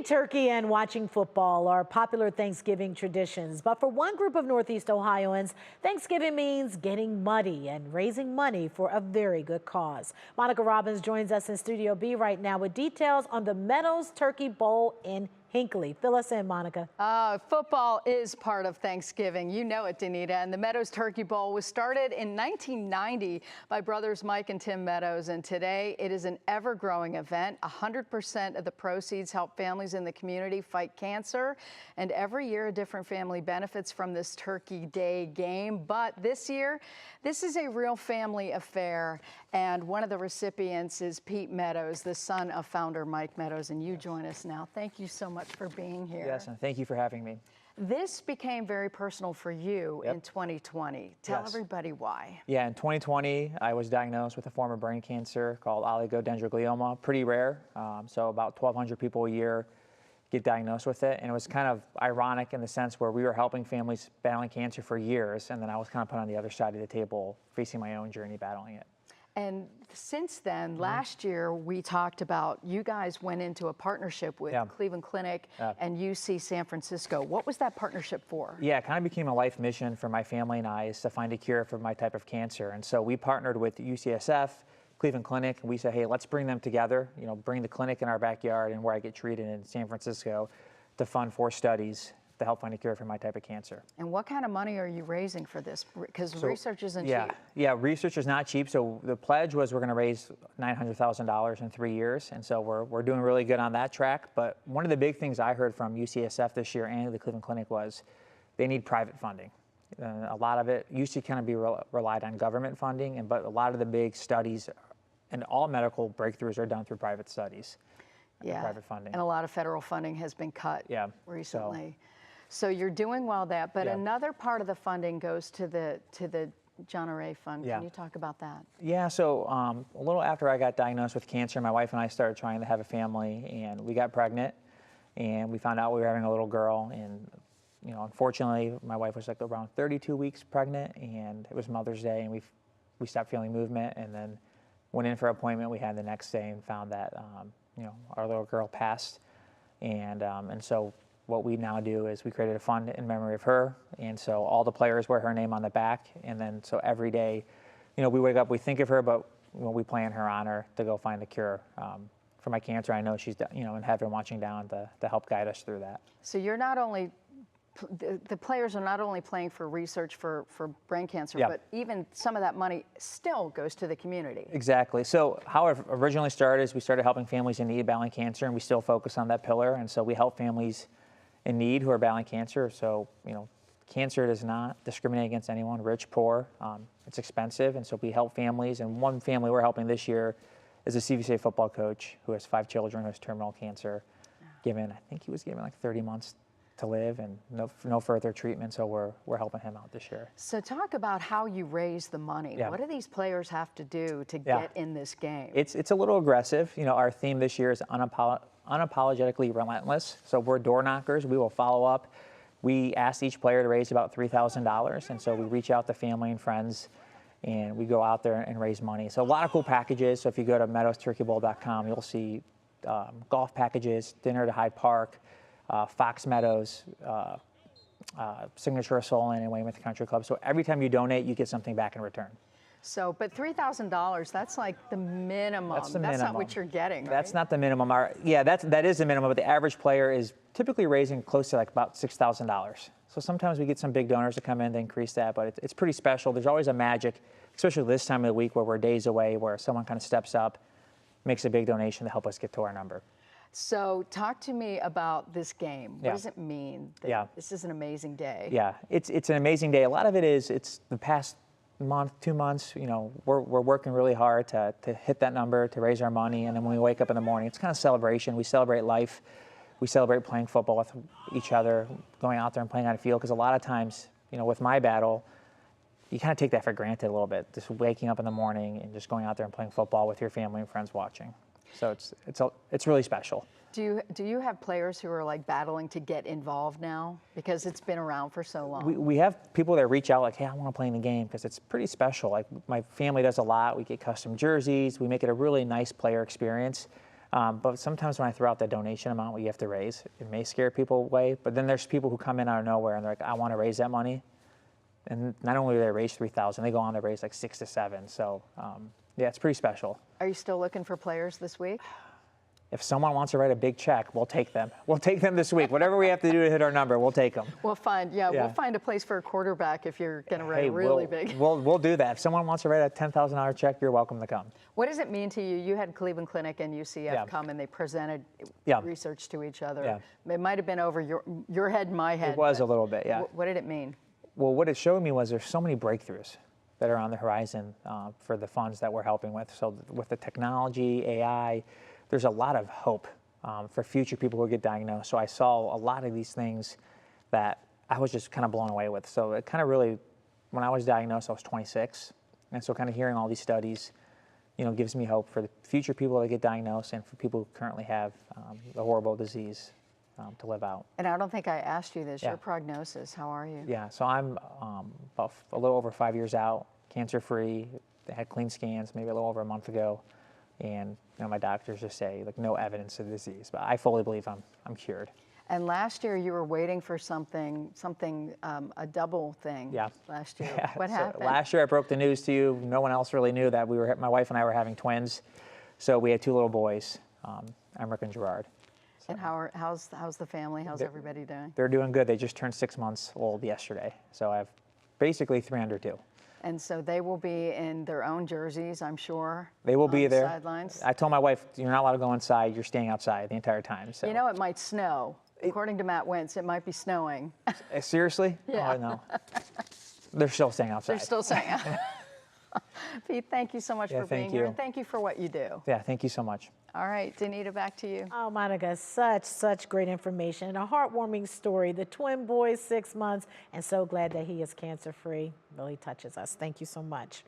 turkey and watching football are popular Thanksgiving traditions, but for one group of Northeast Ohioans, Thanksgiving means getting muddy and raising money for a very good cause. Monica Robbins joins us in Studio B right now with details on the Meadows Turkey Bowl in Hinckley. Fill us in, Monica. Football is part of Thanksgiving. You know it, Danita. And the Meadows Turkey Bowl was started in 1990 by brothers Mike and Tim Meadows. And today it is an ever-growing event. 100% of the proceeds help families in the community fight cancer. And every year a different family benefits from this Turkey Day game. But this year, this is a real family affair. And one of the recipients is Pete Meadows, the son of founder Mike Meadows. And you join us now. Thank you so much for being here. Yes, and thank you for having me. This became very personal for you in 2020. Tell everybody why. Yeah, in 2020, I was diagnosed with a form of brain cancer called oligodendroglioma, pretty rare. So about 1,200 people a year get diagnosed with it. And it was kind of ironic in the sense where we were helping families battling cancer for years, and then I was kind of put on the other side of the table, facing my own journey battling it. And since then, last year, we talked about you guys went into a partnership with Cleveland Clinic and UC San Francisco. What was that partnership for? Yeah, it kind of became a life mission for my family and I, is to find a cure for my type of cancer. And so we partnered with UCSF, Cleveland Clinic, and we said, hey, let's bring them together, you know, bring the clinic in our backyard and where I get treated in San Francisco to fund 4 studies to help find a cure for my type of cancer. And what kind of money are you raising for this? Because research isn't cheap. Yeah, research is not cheap. So the pledge was we're going to raise $900,000 in 3 years. And so we're doing really good on that track. But one of the big things I heard from UCSF this year and the Cleveland Clinic was they need private funding. A lot of it used to kind of be relied on government funding, but a lot of the big studies and all medical breakthroughs are done through private studies. Private funding. And a lot of federal funding has been cut recently. So you're doing well that, but another part of the funding goes to the John Ray Fund. Can you talk about that? Yeah, so a little after I got diagnosed with cancer, my wife and I started trying to have a family, and we got pregnant, and we found out we were having a little girl, and you know, unfortunately, my wife was like around 32 weeks pregnant, and it was Mother's Day, and we stopped feeling movement, and then went in for an appointment we had the next day and found that you know, our little girl passed, and so what we now do is we created a fund in memory of her, and so all the players wear her name on the back, and then so every day, you know, we wake up, we think of her, but when we plan her honor to go find the cure for my cancer, I know she's, you know, in heaven watching down to help guide us through that. So you're not only the players are not only playing for research for brain cancer, but even some of that money still goes to the community. Exactly. So how it originally started is we started helping families in need battling cancer, and we still focus on that pillar, and so we help families in need who are battling cancer. So, you know, cancer does not discriminate against anyone, rich, poor. It's expensive, and so we help families. And one family we're helping this year is a CVCA football coach who has 5 children who has terminal cancer. I think he was given like 30 months to live and no further treatment. So we're helping him out this year. So talk about how you raise the money. What do these players have to do to get in this game? It's a little aggressive. You know, our theme this year is unapologetically relentless. So we're door knockers. We will follow up. We asked each player to raise about $3,000, and so we reach out to family and friends, and we go out there and raise money. So a lot of cool packages. So if you go to meadowsturkeybowl.com, you'll see golf packages, dinner to Hyde Park, Fox Meadows, Signature Solon, and Weymouth Country Club. So every time you donate, you get something back in return. So, but $3,000, that's like the minimum. That's not what you're getting, right? That's not the minimum. That is the minimum, but the average player is typically raising close to like about $6,000. So sometimes we get some big donors to come in to increase that, but it's pretty special. There's always a magic, especially this time of the week where we're days away, where someone kind of steps up, makes a big donation to help us get to our number. So talk to me about this game. What does it mean? This is an amazing day. Yeah, it's an amazing day. A lot of it is, it's the past month, 2 months, you know, we're working really hard to hit that number, to raise our money, and then when we wake up in the morning, it's kind of celebration. We celebrate life. We celebrate playing football with each other, going out there and playing on a field, because a lot of times, you know, with my battle, you kind of take that for granted a little bit, just waking up in the morning and just going out there and playing football with your family and friends watching. So it's really special. Do you have players who are like battling to get involved now because it's been around for so long? We have people that reach out like, hey, I want to play in the game because it's pretty special. Like my family does a lot. We get custom jerseys. We make it a really nice player experience. But sometimes when I throw out the donation amount what you have to raise, it may scare people away. But then there's people who come in out of nowhere and they're like, I want to raise that money. And not only do they raise $3,000, they go on to raise like 6 to 7. So yeah, it's pretty special. Are you still looking for players this week? If someone wants to write a big check, we'll take them. We'll take them this week. Whatever we have to do to hit our number, we'll take them. We'll find a place for a quarterback if you're going to write really big. We'll do that. If someone wants to write a $10,000 check, you're welcome to come. What does it mean to you? You had Cleveland Clinic and UCF come and they presented research to each other. Yeah. It might have been over your head and my head. It was a little bit, yeah. What did it mean? Well, what it showed me was there's so many breakthroughs that are on the horizon for the funds that we're helping with. So with the technology, AI, there's a lot of hope for future people who get diagnosed. So I saw a lot of these things that I was just kind of blown away with. So it kind of really, when I was diagnosed, I was 26. And so kind of hearing all these studies, gives me hope for the future people that get diagnosed and for people who currently have the horrible disease to live out. And I don't think I asked you this, your prognosis, how are you? Yeah, so I'm about a little over 5 years out, cancer-free. They had clean scans maybe a little over a month ago. And my doctors just say, like, no evidence of disease. But I fully believe I'm cured. And last year you were waiting for something, a double thing. Yeah. Last year. Yeah. What happened? Last year I broke the news to you. No one else really knew that my wife and I were having twins. So we had 2 little boys, Emmerich and Gerard. So, and how's the family? How's everybody doing? They're doing good. They just turned 6 months old yesterday. So I have basically 3 under 2. And so they will be in their own jerseys, I'm sure. They will be there. Sidelines. I told my wife, you're not allowed to go inside. You're staying outside the entire time. So. It might snow. According to Matt Wentz, it might be snowing. Seriously? Yeah. Oh, no. They're still staying outside. They're still staying outside. Pete, thank you so much for being here. And thank you for what you do. Yeah, thank you so much. All right, Danita, back to you. Oh, Monica, such great information and a heartwarming story. The twin boys, 6 months, and so glad that he is cancer-free. Really touches us. Thank you so much.